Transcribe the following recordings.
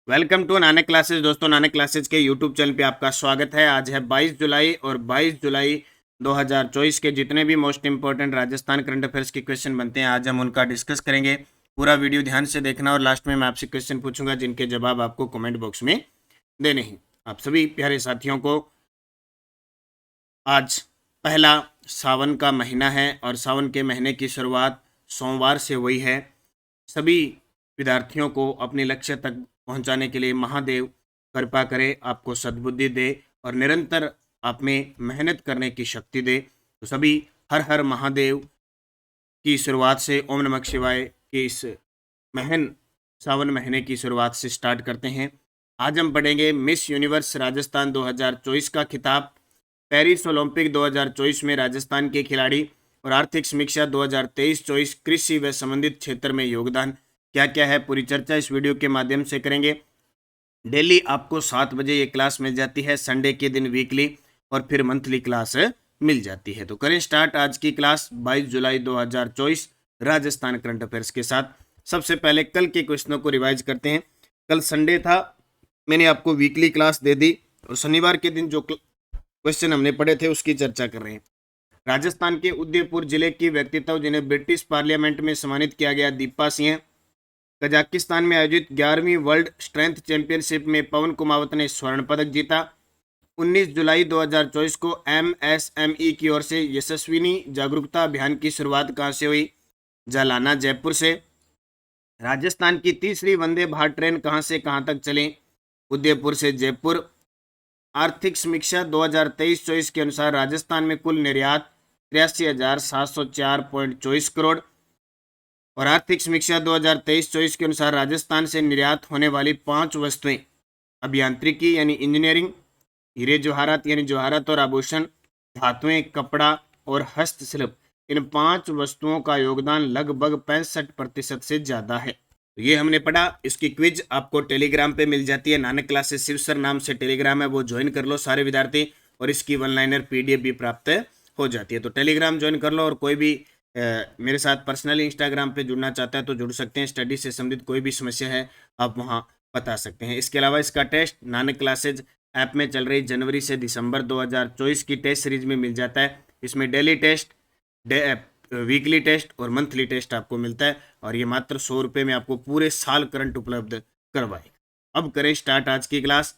Welcome to Nanak classes. दोस्तों, Nanak classes के YouTube channel पे आपका स्वागत है। आज है 22 जुलाई और 22 जुलाई 2024 के जितने भी most important Rajasthan current affairs के क्वेश्चन बनते हैं आज हम उनका डिस्कस करेंगे। पूरा वीडियो ध्यान से देखना और लास्ट में मैं आपसे क्वेश्चन पूछूंगा जिनके जवाब आपको कमेंट बॉक्स में देने हैं। आप सभी प्यारे साथियों को आज पहला सावन का महीना है और सावन के महीने की शुरुआत सोमवार से हुई है। सभी विद्यार्थियों को अपने लक्ष्य तक पहुंचाने के लिए महादेव कृपा करे, आपको सद्बुद्धि दे और निरंतर आप में मेहनत करने की शक्ति दे। तो सभी हर हर महादेव की शुरुआत से ओम नमः शिवाय के इस महन सावन महीने की शुरुआत से स्टार्ट करते हैं। आज हम पढ़ेंगे मिस यूनिवर्स राजस्थान 2024 का खिताब, पेरिस ओलंपिक 2024 में राजस्थान के खिलाड़ी और आर्थिक समीक्षा 2023-24, कृषि व संबंधित क्षेत्र में योगदान क्या क्या है, पूरी चर्चा इस वीडियो के माध्यम से करेंगे। डेली आपको 7 बजे ये क्लास मिल जाती है, संडे के दिन वीकली और फिर मंथली क्लास मिल जाती है। तो करें स्टार्ट आज की क्लास 22 जुलाई 2024 राजस्थान करंट अफेयर्स के साथ। सबसे पहले कल के क्वेश्चनों को रिवाइज करते हैं। कल संडे था, मैंने आपको वीकली क्लास दे दी और शनिवार के दिन जो क्वेश्चन हमने पढ़े थे उसकी चर्चा कर रहे हैं। राजस्थान के उदयपुर जिले की व्यक्तित्व जिन्हें ब्रिटिश पार्लियामेंट में सम्मानित किया गया, दीपा सिंह। कजाकिस्तान में आयोजित 11वीं वर्ल्ड स्ट्रेंथ चैंपियनशिप में पवन कुमावत ने स्वर्ण पदक जीता। 19 जुलाई 2024 को एमएसएमई की ओर से यशस्विनी जागरूकता अभियान की शुरुआत कहाँ से हुई? जालाना, जयपुर से। राजस्थान की तीसरी वंदे भारत ट्रेन कहाँ से कहाँ तक चली? उदयपुर से जयपुर। आर्थिक समीक्षा 2023-24 के अनुसार राजस्थान में कुल निर्यात 83,704.24 करोड़ और आर्थिक समीक्षा 2023-24 के अनुसार राजस्थान से निर्यात होने वाली 5 वस्तुएं अभियांत्रिकी यानी इंजीनियरिंग, हीरे जवाहरात यानी जवाहरात और आभूषण, धातुएं, कपड़ा और हस्तशिल्प, इन 5 वस्तुओं का योगदान लगभग 65% से ज्यादा है। तो ये हमने पढ़ा। इसकी क्विज आपको टेलीग्राम पे मिल जाती है, नानक क्लासेस शिव सर नाम से टेलीग्राम है, वो ज्वाइन कर लो सारे विद्यार्थी और इसकी वन लाइनर पीडीएफ भी प्राप्त हो जाती है। तो टेलीग्राम ज्वाइन कर लो और कोई भी मेरे साथ पर्सनली इंस्टाग्राम पे जुड़ना चाहता है तो जुड़ सकते हैं। स्टडी से संबंधित कोई भी समस्या है आप वहाँ बता सकते हैं। इसके अलावा इसका टेस्ट नानक क्लासेज ऐप में चल रही जनवरी से दिसंबर 2024 की टेस्ट सीरीज में मिल जाता है। इसमें डेली टेस्ट, वीकली टेस्ट और मंथली टेस्ट आपको मिलता है और ये मात्र 100 रुपये में आपको पूरे साल करंट उपलब्ध करवाएगा। अब करें स्टार्ट आज की क्लास।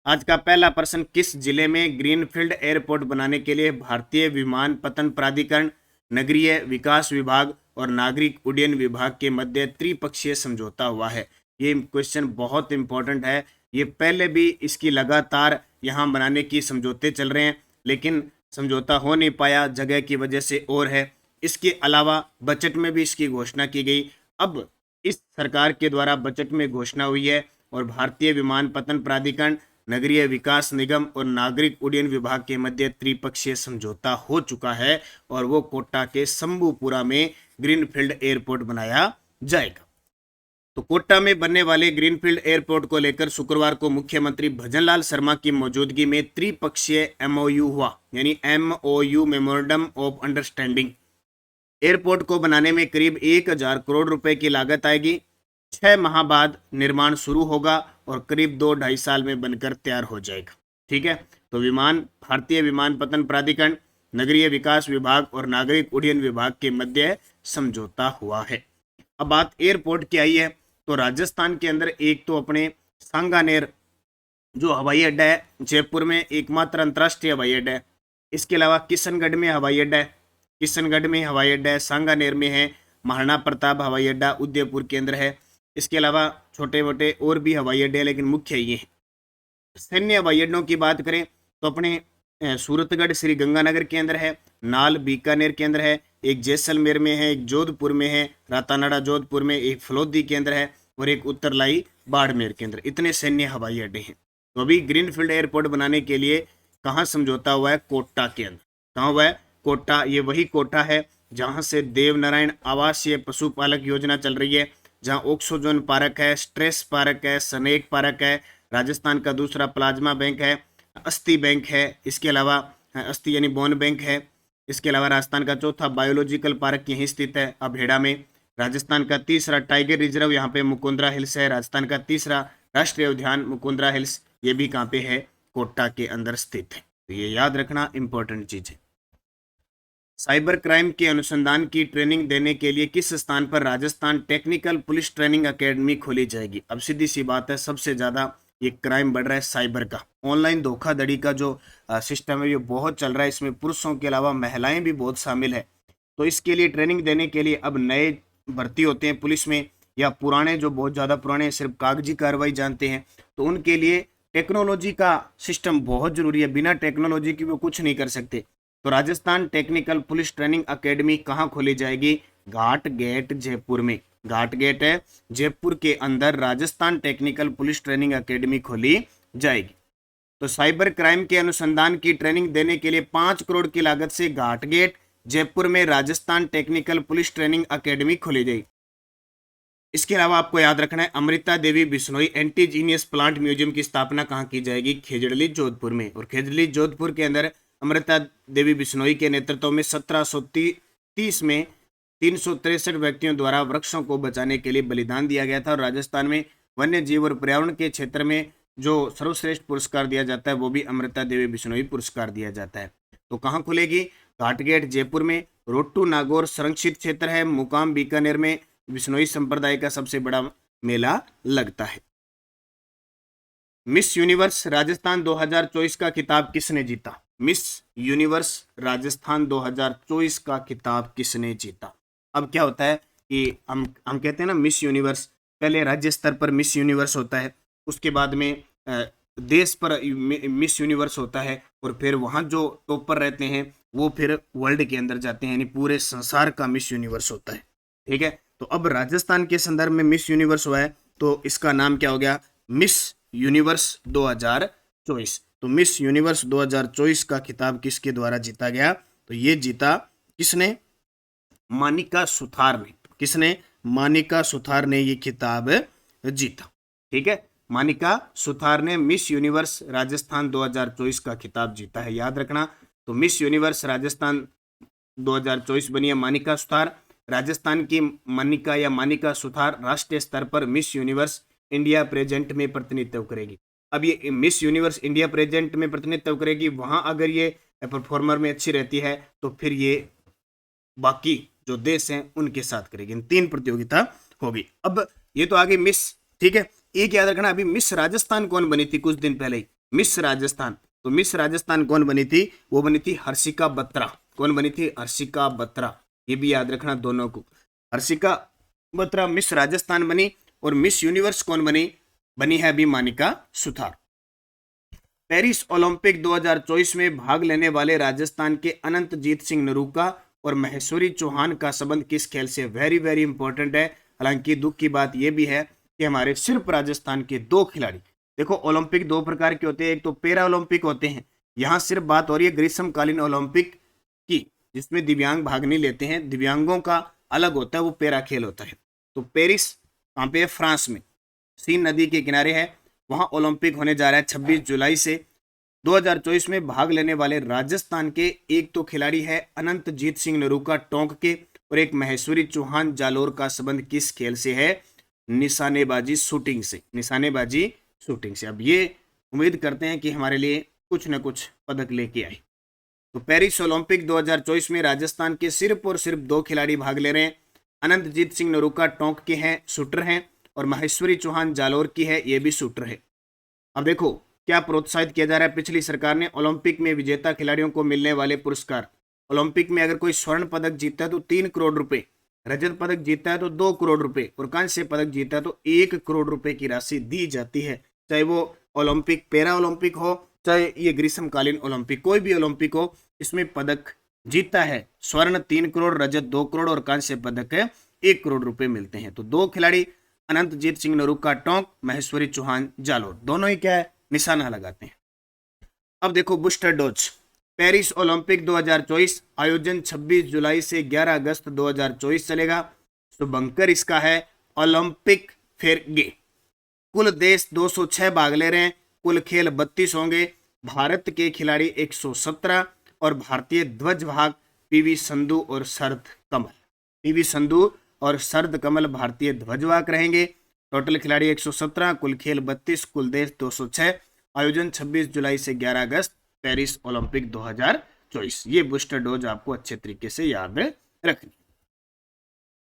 आज का पहला प्रश्न, किस जिले में ग्रीनफील्ड एयरपोर्ट बनाने के लिए भारतीय विमानपत्तन प्राधिकरण, नगरीय विकास विभाग और नागरिक उड्डयन विभाग के मध्य त्रिपक्षीय समझौता हुआ है? ये क्वेश्चन बहुत इंपॉर्टेंट है। ये पहले भी इसकी लगातार यहाँ बनाने की समझौते चल रहे हैं लेकिन समझौता हो नहीं पाया, जगह की वजह से और है। इसके अलावा बजट में भी इसकी घोषणा की गई। अब इस सरकार के द्वारा बजट में घोषणा हुई है और भारतीय विमानपत्तन प्राधिकरण, नगरीय विकास निगम और नागरिक उड्डयन विभाग के मध्य त्रिपक्षीय समझौता हो चुका है और वो कोटा के शंभूपुरा में ग्रीनफील्ड एयरपोर्ट बनाया जाएगा। तो कोटा में बनने वाले ग्रीनफील्ड एयरपोर्ट को लेकर शुक्रवार को मुख्यमंत्री भजनलाल शर्मा की मौजूदगी में त्रिपक्षीय एमओयू हुआ, यानी MOU memorandum of understanding. Airport को बनाने में करीब 1,000 करोड़ रुपए की लागत आएगी। 6 माह बाद निर्माण शुरू होगा और करीब 2-2.5 साल में बनकर तैयार हो जाएगा। ठीक है, तो भारतीय विमानपत्तन प्राधिकरण, नगरीय विकास विभाग और नागरिक उड्डयन विभाग के मध्य समझौता हुआ है। अब बात एयरपोर्ट की आई है तो राजस्थान के अंदर एक तो अपने सांगानेर जो हवाई अड्डा है, जयपुर में एकमात्र अंतर्राष्ट्रीय हवाई अड्डा है। इसके अलावा किशनगढ़ में हवाई अड्डा है, सांगानेर में है महाराणा प्रताप हवाई अड्डा, उदयपुर के अंदर है। इसके अलावा छोटे मोटे और भी हवाई अड्डे हैं लेकिन मुख्य ये है। सैन्य हवाई अड्डों की बात करें तो अपने सूरतगढ़ श्री गंगानगर के अंदर है, नाल बीकानेर के अंदर है, एक जैसलमेर में है, एक जोधपुर में है, रातानाडा जोधपुर में, एक फलोदी के अंदर है और एक उत्तरलाई बाड़मेर के अंदर। इतने सैन्य हवाई अड्डे हैं। तो अभी ग्रीनफील्ड एयरपोर्ट बनाने के लिए कहाँ समझौता हुआ है? कोटा के अंदर। कहाँ हुआ है? कोटा। ये वही कोटा है जहाँ से देवनारायण आवासीय पशुपालक योजना चल रही है, जहाँ ऑक्सोजोन पार्क है, स्ट्रेस पार्क है, स्नेक पार्क है, राजस्थान का दूसरा प्लाज्मा बैंक है, अस्थि बैंक है, इसके अलावा अस्थि यानी बोन बैंक है। इसके अलावा राजस्थान का चौथा बायोलॉजिकल पार्क यहीं स्थित है अभेड़ा में। राजस्थान का तीसरा टाइगर रिजर्व यहाँ पे मुकुंदरा हिल्स है। राजस्थान का तीसरा राष्ट्रीय उद्यान मुकुंदरा हिल्स, ये भी कहाँ पे है, कोटा के अंदर स्थित है। तो ये याद रखना इंपॉर्टेंट चीज है। साइबर क्राइम के अनुसंधान की ट्रेनिंग देने के लिए किस स्थान पर Rajasthan technical police training academy खोली जाएगी? अब सीधी सी बात है, सबसे ज्यादा ये क्राइम बढ़ रहा है साइबर का, ऑनलाइन धोखाधड़ी का जो सिस्टम है ये बहुत चल रहा है, इसमें पुरुषों के अलावा महिलाएं भी बहुत शामिल है। तो इसके लिए ट्रेनिंग देने के लिए अब नए भर्ती होते हैं पुलिस में, या पुराने जो बहुत ज़्यादा पुराने सिर्फ कागजी कार्रवाई जानते हैं, तो उनके लिए टेक्नोलॉजी का सिस्टम बहुत जरूरी है, बिना टेक्नोलॉजी की वो कुछ नहीं कर सकते। तो Rajasthan technical police training academy कहाँ खोली जाएगी? घाट गेट जयपुर में। घाट गेट है जयपुर के अंदर Rajasthan technical police training academy खोली जाएगी। तो साइबर क्राइम के अनुसंधान की ट्रेनिंग देने के लिए 5 करोड़ की लागत से घाट गेट जयपुर में Rajasthan technical police training academy खोली जाएगी। इसके अलावा आपको याद रखना है, अमृता देवी बिश्नोई एंटीजीनियस प्लांट म्यूजियम की स्थापना कहाँ की जाएगी? खेजड़ली जोधपुर में। और खेजड़ली जोधपुर के अंदर अमृता देवी बिश्नोई के नेतृत्व में 1730 में 363 व्यक्तियों द्वारा वृक्षों को बचाने के लिए बलिदान दिया गया था। और राजस्थान में वन्य जीव और पर्यावरण के क्षेत्र में जो सर्वश्रेष्ठ पुरस्कार दिया जाता है वो भी अमृता देवी बिश्नोई पुरस्कार दिया जाता है। तो कहाँ खुलेगी? घाटगेट जयपुर में। रोट्टू नागौर संरक्षित क्षेत्र है, मुकाम बीकानेर में बिश्नोई संप्रदाय का सबसे बड़ा मेला लगता है। मिस यूनिवर्स राजस्थान 2024 का खिताब किसने जीता? मिस यूनिवर्स राजस्थान 2024 का खिताब किसने जीता? अब क्या होता है कि हम कहते हैं ना मिस यूनिवर्स, पहले राज्य स्तर पर मिस यूनिवर्स होता है, उसके बाद में देश पर मिस यूनिवर्स होता है, और फिर वहाँ जो टॉपर रहते हैं वो फिर वर्ल्ड के अंदर जाते हैं, यानी पूरे संसार का मिस यूनिवर्स होता है। ठीक है, तो अब राजस्थान के संदर्भ में मिस यूनिवर्स हुआ है, तो इसका नाम क्या हो गया? Miss universe 2024। तो मिस यूनिवर्स 2024 का खिताब किसके द्वारा जीता गया? तो ये जीता किसने? मानिका सुथार ने। किसने? मानिका सुथार ने ये खिताब जीता। ठीक है, मानिका सुथार ने मिस यूनिवर्स राजस्थान 2024 का खिताब जीता है, याद रखना। तो मिस यूनिवर्स राजस्थान 2024 बनी है मानिका सुथार। राजस्थान की मानिका या मानिका सुथार राष्ट्रीय स्तर पर मिस यूनिवर्स इंडिया प्रेजेंट में प्रतिनिधित्व करेगी। अब ये मिस यूनिवर्स इंडिया प्रेजेंट में प्रतिनिधित्व करेगी, वहां अगर ये परफॉर्मर में अच्छी रहती है तो फिर ये बाकी जो देश हैं उनके साथ करेगी। इन 3 प्रतियोगिता होगी। अब ये तो आगे मिस, ठीक है, एक याद रखना, अभी मिस राजस्थान कौन बनी थी कुछ दिन पहले ही? मिस राजस्थान, तो मिस राजस्थान कौन बनी थी? वो बनी थी हर्षिका बत्रा। कौन बनी थी? हर्षिका बत्रा। ये भी याद रखना दोनों को। हर्षिका बत्रा मिस राजस्थान बनी, और मिस यूनिवर्स कौन बनी? बनी है अभी मानिका सुथार। पेरिस ओलंपिक 2024 में भाग लेने वाले राजस्थान के अनंतजीत सिंह नरूका और महेश्वरी चौहान का संबंध किस खेल से? वेरी वेरी इंपॉर्टेंट है। हालांकि दुख की बात यह भी है कि हमारे सिर्फ राजस्थान के 2 खिलाड़ी, देखो ओलंपिक 2 प्रकार के होते हैं, एक तो पैरा ओलंपिक होते हैं, यहाँ सिर्फ बात हो रही है ग्रीष्मकालीन ओलंपिक की, जिसमें दिव्यांग भाग नहीं लेते हैं, दिव्यांगों का अलग होता है, वो पैरा खेल होता है। तो पेरिस कहाँ पे है? फ्रांस में, सीन नदी के किनारे है, वहां ओलंपिक होने जा रहा है 26 जुलाई से। 2024 में भाग लेने वाले राजस्थान के एक तो खिलाड़ी है अनंतजीत सिंह नरूका टोंक के, और एक महेश्वरी चौहान जालोर का संबंध किस खेल से है? निशानेबाजी शूटिंग से। निशानेबाजी शूटिंग से। अब ये उम्मीद करते हैं कि हमारे लिए कुछ न कुछ पदक लेके आए। तो पेरिस ओलंपिक 2024 में राजस्थान के सिर्फ और सिर्फ 2 खिलाड़ी भाग ले रहे हैं। अनंतजीत सिंह नरूका टोंक के हैं, शूटर हैं, और महेश्वरी चौहान जालोर की है, ये भी शूटर है। अब देखो क्या प्रोत्साहित किया जा रहा है पिछली सरकार ने? ओलंपिक में विजेता खिलाड़ियों को मिलने वाले पुरस्कार। ओलंपिक में अगर कोई स्वर्ण पदक जीतता है तो 3 करोड़ रुपए, रजत पदक जीतता है तो 2 करोड़ रुपए, और कांस्य पदक जीतता है तो 1 करोड़ रुपए की राशि दी जाती है। चाहे वो ओलंपिक पैरा ओलंपिक हो, चाहे ये ग्रीष्मकालीन ओलंपिक, कोई भी ओलंपिक हो, इसमें पदक जीतता है स्वर्ण 3 करोड़, रजत 2 करोड़ और कांस्य पदक 1 करोड़ रुपए मिलते हैं। तो 2 खिलाड़ी अनंतजीत सिंह नरूका टोंक, महेश्वरी चौहान जालोर, दोनों ही क्या है? निशाना लगाते हैं। अब देखो बूस्टर डोज। पेरिस ओलंपिक 2024 आयोजन 26 जुलाई से 11 अगस्त 2024 चलेगा। शुभंकर इसका है ओलंपिक फिर गे। कुल देश 206 भाग ले रहे हैं, कुल खेल 32 होंगे। भारत के खिलाड़ी 117 और भारतीय ध्वज भाग पीवी संधू और शरद कमल। पीवी संधू और शरद कमल भारतीय ध्वजवाहक रहेंगे। टोटल खिलाड़ी 117, कुल खेल 32, कुल देश 206, आयोजन 26 जुलाई से 11 अगस्त, पेरिस ओलंपिक 2024। ये बूस्टर डोज आपको अच्छे तरीके से याद रखनी।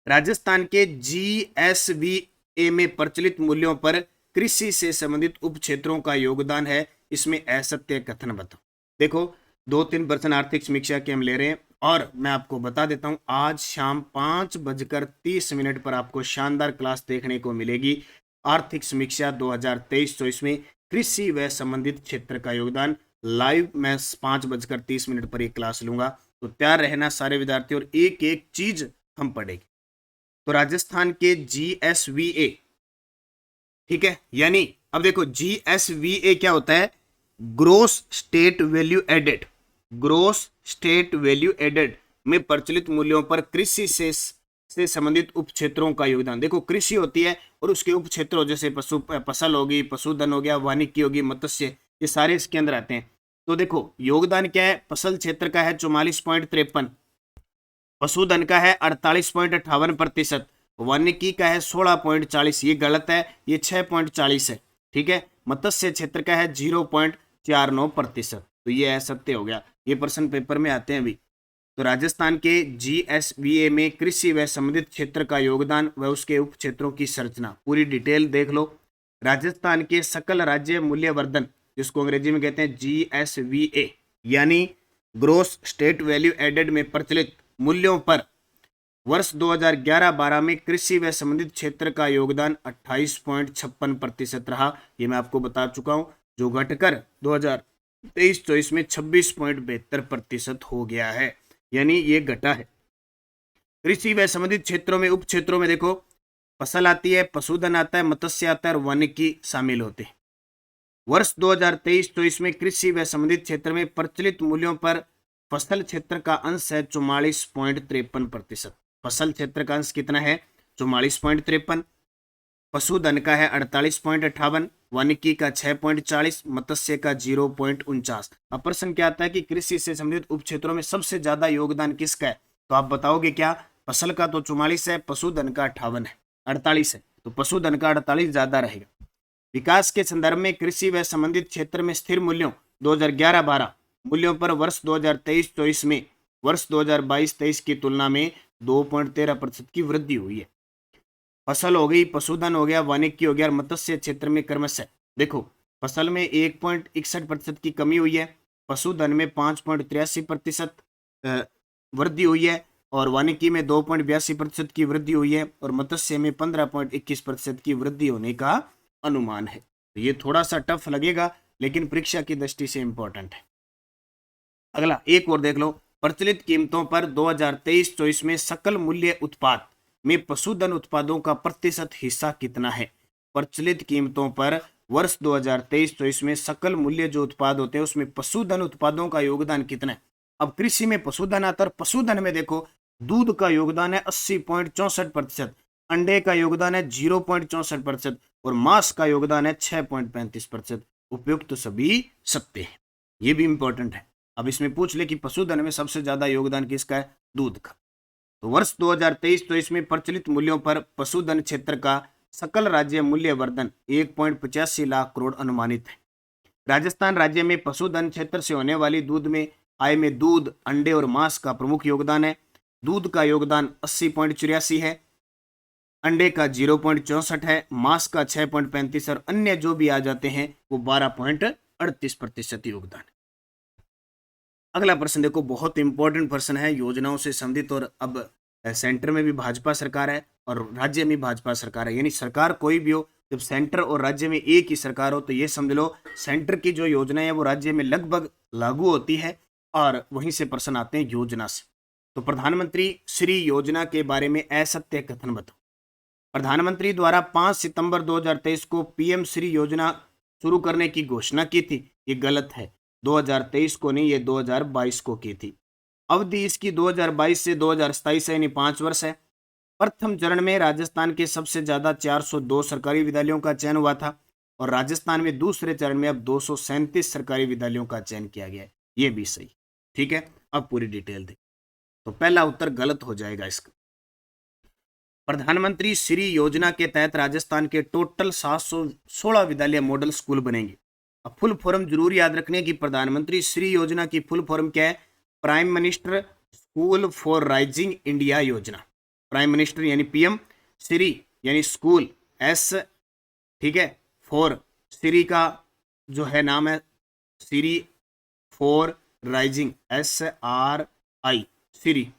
राजस्थान के जीएसवीए में प्रचलित मूल्यों पर कृषि से संबंधित उप क्षेत्रों का योगदान है, इसमें असत्य कथन बताओ। देखो 2-3 प्रश्न आर्थिक समीक्षा के हम ले रहे हैं और मैं आपको बता देता हूं आज शाम 5:30 पर आपको शानदार क्लास देखने को मिलेगी। आर्थिक समीक्षा 2023-24 में कृषि व संबंधित क्षेत्र का योगदान लाइव मैं 5:30 पर एक क्लास लूंगा, तो तैयार रहना सारे विद्यार्थी और एक एक चीज हम पढ़ेंगे। तो राजस्थान के जीएसवीए, ठीक है, यानी अब देखो जीएसवीए क्या होता है, gross state value added. Gross state value added में प्रचलित मूल्यों पर कृषि से संबंधित उप क्षेत्रों का योगदान। देखो कृषि होती है और उसके उप क्षेत्रों जैसे फसल होगी, पशुधन हो गया, वानिकी होगी, मत्स्य, ये सारे इसके अंदर आते हैं। तो देखो योगदान क्या है, फसल क्षेत्र का है 44.53, पशुधन का है 48.58%, वानिकी का है 16.40, ये गलत है, ये 6.40 है, ठीक है। मत्स्य क्षेत्र का है 0.49%, तो ये असत्य हो गया, ये प्रश्न पेपर में आते हैं अभी। तो राजस्थान के जीएसवीए में कृषि व संबंधित क्षेत्र का योगदान व उसके उप क्षेत्रों की संरचना पूरी डिटेल देख लो। राजस्थान के सकल राज्य मूल्यवर्धन, जिसको अंग्रेजी में कहते हैं जीएसवीए, यानी ग्रोस स्टेट वैल्यू एडेड में प्रचलित मूल्यों पर वर्ष 2011-12 में कृषि व संबंधित क्षेत्र का योगदान 28.56% रहा, ये मैं आपको बता चुका हूं, जो घटकर 2023-24 में 26.72% हो गया है, यानी ये घटा है। कृषि व संबंधित क्षेत्रों में उप क्षेत्रों में देखो फसल आती है, पशुधन आता है, मत्स्य आता है और वानिकी शामिल होते हैं। वर्ष 2023-24 में कृषि व संबंधित क्षेत्र में प्रचलित मूल्यों पर फसल क्षेत्र का अंश है 44.53%। फसल क्षेत्र का अंश कितना है, 44.53, पशुधन का है 48.58, वानिकी का 6.40, मत्स्य का 0.49। अब प्रश्न क्या आता है कि कृषि से संबंधित उप क्षेत्रों में सबसे ज्यादा योगदान किसका है, तो आप बताओगे क्या, फसल का तो 44 है, पशुधन का 58 है, 48 है, तो पशुधन का 48 ज्यादा रहेगा। विकास के संदर्भ में कृषि व संबंधित क्षेत्र में स्थिर मूल्यों 2011-12 मूल्यों पर वर्ष 2023-24 में वर्ष 2022-23 की तुलना में 2.13% की वृद्धि हुई है। फसल हो गई, पशुधन हो गया, वानिकी हो गया, मत्स्य क्षेत्र में क्रमशः देखो फसल में 1.61% की कमी हुई है, पशुधन में 5.83% वृद्धि हुई है और वानिकी में 2.82% की वृद्धि हुई है और मत्स्य में 15.21% की वृद्धि होने का अनुमान है। तो ये थोड़ा सा टफ लगेगा लेकिन परीक्षा की दृष्टि से इंपॉर्टेंट है। अगला एक और देख लो, प्रचलित कीमतों पर 2023-24 में सकल मूल्य उत्पाद में पशुधन उत्पादों का प्रतिशत हिस्सा कितना है। प्रचलित कीमतों पर वर्ष 2023-24 में सकल मूल्य जो उत्पाद होते हैं उसमें पशुधन उत्पादों का योगदान कितना है। अब कृषि में पशुधन आता है, पशुधन में देखो दूध का योगदान है 80.64%, अंडे का योगदान है 0.64% और मांस का योगदान है 6.35%। उपयुक्त सभी सत्य है, ये भी इंपॉर्टेंट है। अब इसमें पूछ ले कि पशुधन में सबसे ज्यादा योगदान किसका है, दूध का। तो वर्ष 2023-24 में प्रचलित मूल्यों पर पशुधन क्षेत्र का सकल राज्य मूल्यवर्धन 1.85 लाख करोड़ अनुमानित है। राजस्थान राज्य में पशुधन क्षेत्र से होने वाली दूध में आय में दूध, अंडे और मांस का प्रमुख योगदान है। दूध का योगदान 80.84 है, अंडे का 0.64 है, मांस का 6.35 और अन्य जो भी आ जाते हैं वो 12.38% योगदान। अगला प्रश्न देखो, बहुत इंपॉर्टेंट प्रश्न है योजनाओं से संबंधित, और अब सेंटर में भी भाजपा सरकार है और राज्य में भाजपा सरकार है, यानी सरकार कोई भी हो, जब सेंटर और राज्य में एक ही सरकार हो तो ये समझ लो सेंटर की जो योजना है वो राज्य में लगभग लागू होती है और वहीं से प्रश्न आते हैं योजना से। तो प्रधानमंत्री श्री योजना के बारे में असत्य कथन बताओ। प्रधानमंत्री द्वारा 5 सितंबर 2023 को पीएम श्री योजना शुरू करने की घोषणा की थी, ये गलत है, 2023 को नहीं, ये 2022 को की थी। अवधि इसकी 2022 से 2027 है, यानी 5 वर्ष है। प्रथम चरण में राजस्थान के सबसे ज्यादा 402 सरकारी विद्यालयों का चयन हुआ था और राजस्थान में दूसरे चरण में अब 237 सरकारी विद्यालयों का चयन किया गया है, ये भी सही, ठीक है। अब पूरी डिटेल देख, तो पहला उत्तर गलत हो जाएगा इसका। प्रधानमंत्री श्री योजना के तहत राजस्थान के टोटल 716 विद्यालय मॉडल स्कूल बनेंगे। अब फुल फॉर्म जरूर याद रखने की, प्रधानमंत्री श्री योजना की फुल फॉर्म क्या है? Prime minister school for rising India योजना। प्राइम मिनिस्टर यानी पीएम, श्री यानी स्कूल एस, ठीक है, फॉर श्री का जो है नाम है Shri, for rising SRI Shri,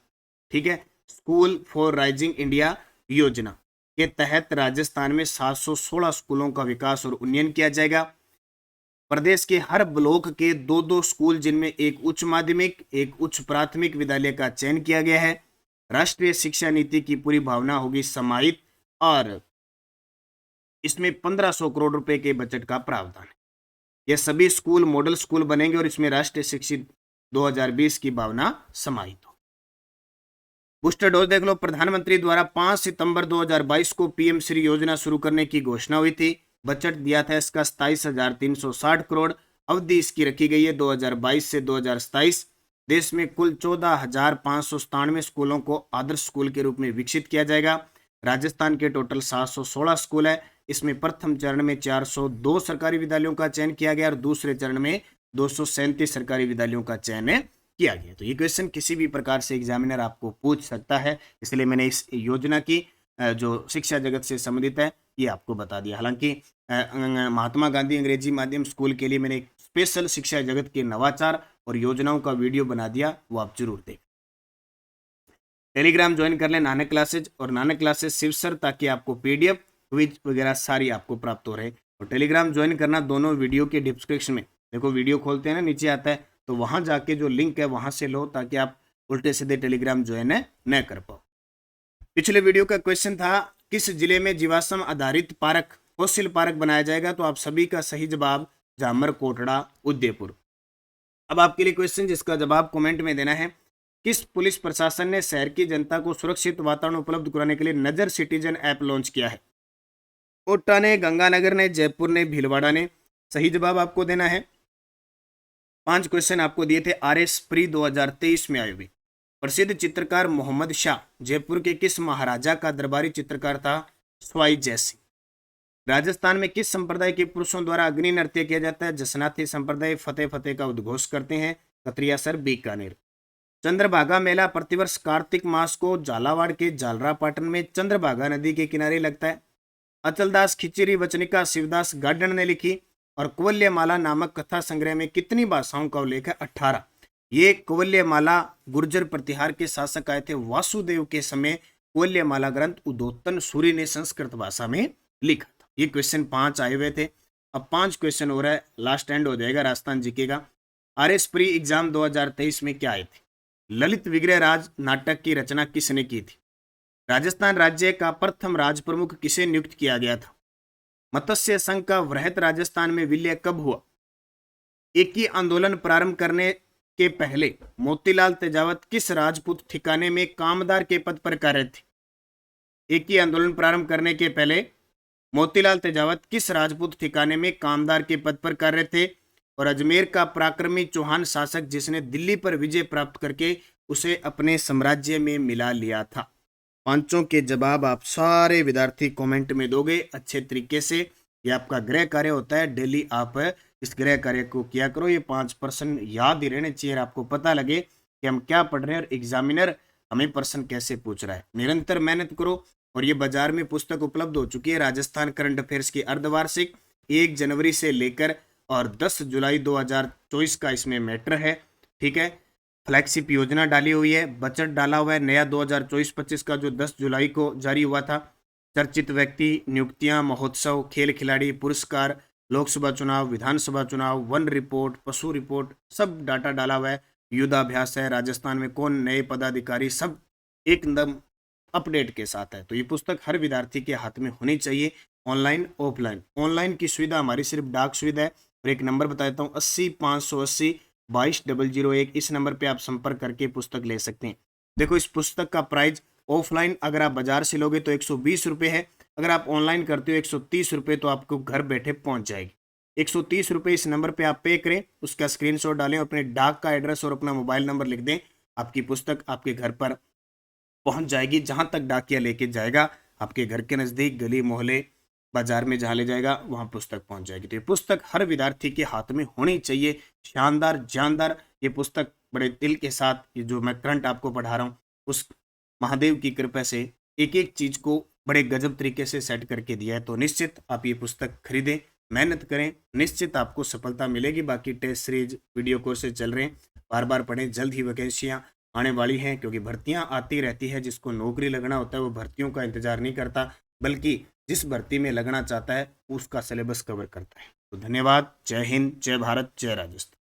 ठीक है, स्कूल फॉर राइजिंग इंडिया योजना के तहत राजस्थान में 716 स्कूलों का विकास और उन्नयन किया जाएगा। प्रदेश के हर ब्लॉक के 2-2 स्कूल जिनमें एक उच्च माध्यमिक एक उच्च प्राथमिक विद्यालय का चयन किया गया है। राष्ट्रीय शिक्षा नीति की पूरी भावना होगी समाहित और इसमें 1500 करोड़ रुपए के बजट का प्रावधान है। यह सभी स्कूल मॉडल स्कूल बनेंगे और इसमें राष्ट्रीय शिक्षित 2020 की भावना समाहित हो। बूस्टर डोज देख लो, प्रधानमंत्री द्वारा 5 सितंबर 2022 को पीएम श्री योजना शुरू करने की घोषणा हुई थी। बजट दिया था इसका 27,360 करोड़। अवधि इसकी रखी गई है 2022 से 2027। देश में कुल 14,597 स्कूलों को आदर्श स्कूल के रूप में विकसित किया जाएगा। राजस्थान के टोटल 716 स्कूल है। इसमें प्रथम चरण में 402 सरकारी विद्यालयों का चयन किया गया और दूसरे चरण में 237 सरकारी विद्यालयों का चयन किया गया। तो ये क्वेश्चन किसी भी प्रकार से एग्जामिनर आपको पूछ सकता है, इसलिए मैंने इस योजना की जो शिक्षा जगत से संबंधित है ये आपको बता दिया। हालांकि महात्मा गांधी अंग्रेजी माध्यम स्कूल के लिए मैंने एक स्पेशल शिक्षा जगत के नवाचार और योजनाओं का वीडियो बना दिया, वो आप जरूर देखें। टेलीग्राम ज्वाइन कर लें नानक क्लासेज और नानक क्लासेज शिव सर, ताकि आपको PDF क्विज वगैरह सारी आपको प्राप्त हो रहे। और टेलीग्राम ज्वाइन करना दोनों वीडियो के डिस्क्रिप्शन में, देखो वीडियो खोलते हैं ना नीचे आता है, तो वहां जाके जो लिंक है वहां से लो, ताकि आप उल्टे सीधे टेलीग्राम ज्वाइन न कर पाओ। पिछले वीडियो का क्वेश्चन था किस जिले में जीवाश्म आधारित पार्क फॉसिल पार्क बनाया जाएगा, तो आप सभी का सही जवाब जामर, कोटड़ा, उदयपुर। अब आपके लिए क्वेश्चन जिसका जवाब कमेंट में देना है। किस पुलिस प्रशासन ने शहर की जनता को सुरक्षित वातावरण उपलब्ध कराने के लिए नजर सिटीजन ऐप लॉन्च किया है? कोटा ने, गंगानगर ने, जयपुर ने, भीलवाड़ा ने। सही जवाब आपको देना है। 5 क्वेश्चन आपको दिए थे। RS प्री 2023 में आए हुए प्रसिद्ध चित्रकार मोहम्मद शाह जयपुर के किस महाराजा का दरबारी चित्रकार था? स्वाई जयसिंह। राजस्थान में किस संप्रदाय के पुरुषों द्वारा अग्नि नृत्य किया जाता है? जसनाथी संप्रदाय फतेह फतेह का उद्घोष करते हैं। कतरिया सर, बीकानेर। चंद्रभागा मेला प्रतिवर्ष कार्तिक मास को झालावाड़ के झालरापाटन में चंद्रभागा नदी के किनारे लगता है। अचलदास खिचरी वचनिका शिवदास गार्डन ने लिखी और कुवल्यमाला नामक कथा संग्रह में कितनी भाषाओं का उल्लेख है? 18। ये कुवल्यमाला गुर्जर प्रतिहार के शासक आए थे वासुदेव के समय। कुवल्यमाला ग्रंथ उद्योतन सूरी ने संस्कृत भाषा में लिखा था। ये क्वेश्चन 5 आए हुए थे। अब 5 क्वेश्चन हो रहा है, लास्ट एंड हो जाएगा, राजस्थान जीकेगा। RS प्री एग्जाम 2023 में क्या आए थे? ललित विग्रह राज नाटक की रचना किसने की थी? राजस्थान राज्य का प्रथम राज प्रमुख किसे नियुक्त किया गया था? मत्स्य संघ का वृहत राजस्थान में विलय कब हुआ? एक ही आंदोलन प्रारंभ करने के पहले मोतीलाल तेजावत किस राजपूत ठिकाने में कामदार के पद पर कार्यरत थे? एक ही आंदोलन प्रारंभ करने के पहले मोतीलाल तेजावत किस राजपूत ठिकाने में कामदार के पद पर कार्यरत थे? और अजमेर का पराक्रमी चौहान शासक जिसने दिल्ली पर विजय प्राप्त करके उसे अपने साम्राज्य में मिला लिया था? 5 के जवाब आप सारे विद्यार्थी कमेंट में दोगे अच्छे तरीके से। ये आपका गृह कार्य होता है, डेली आप इस गृह कार्य को किया करो। ये 5 प्रश्न याद ही रहने चाहिए, आपको पता लगे कि हम क्या पढ़ रहे हैं और एग्जामिनर हमें प्रश्न कैसे पूछ रहा है। निरंतर मेहनत करो। और ये बाजार में पुस्तक उपलब्ध हो चुकी है, राजस्थान करंट अफेयर्स की अर्धवार्षिक 1 जनवरी से लेकर और 10 जुलाई 2024 का इसमें मैटर है। ठीक है, फ्लैगशिप योजना डाली हुई है, बजट डाला हुआ है नया 2024-25 का जो 10 जुलाई को जारी हुआ था। चर्चित व्यक्ति, नियुक्तियां, महोत्सव, खेल खिलाड़ी, पुरस्कार, लोकसभा चुनाव, विधानसभा चुनाव, वन रिपोर्ट, पशु रिपोर्ट, सब डाटा डाला हुआ है। युद्धाभ्यास है, राजस्थान में कौन नए पदाधिकारी, सब एकदम अपडेट के साथ है। तो ये पुस्तक हर विद्यार्थी के हाथ में होनी चाहिए, ऑनलाइन ऑफलाइन। ऑनलाइन की सुविधा हमारी सिर्फ डाक सुविधा है। और एक नंबर बताता हूँ 80-580-22-001, इस नंबर पे आप संपर्क करके पुस्तक ले सकते हैं। देखो इस पुस्तक का प्राइस ऑफलाइन अगर आप बाजार से लोगे तो 120 रुपये है, अगर आप ऑनलाइन करते हो 130 रुपये, तो आपको घर बैठे पहुंच जाएगी। 130 रुपये इस नंबर पे आप पे करें, उसका स्क्रीनशॉट डालें, अपने डाक का एड्रेस और अपना मोबाइल नंबर लिख दें, आपकी पुस्तक आपके घर पर पहुंच जाएगी। जहां तक डाकिया लेके जाएगा, आपके घर के नज़दीक, गली मोहल्ले, बाजार में जहाँ ले जाएगा वहां पुस्तक पहुंच जाएगी। तो ये पुस्तक हर विद्यार्थी के हाथ में होनी चाहिए। शानदार जानदार ये पुस्तक, बड़े दिल के साथ ये जो मैं करंट आपको पढ़ा रहा हूँ, उस महादेव की कृपा से एक एक चीज को बड़े गजब तरीके से सेट करके दिया है। तो निश्चित आप ये पुस्तक खरीदें, मेहनत करें, निश्चित आपको सफलता मिलेगी। बाकी टेस्ट सीरीज वीडियो कोर्सेज चल रहे हैं, बार बार पढ़ें। जल्द ही वैकेंसियाँ आने वाली हैं, क्योंकि भर्तियां आती रहती है। जिसको नौकरी लगना होता है वो भर्तियों का इंतजार नहीं करता, बल्कि जिस भर्ती में लगना चाहता है उसका सिलेबस कवर करता है। तो धन्यवाद। जय हिंद, जय भारत, जय राजस्थान।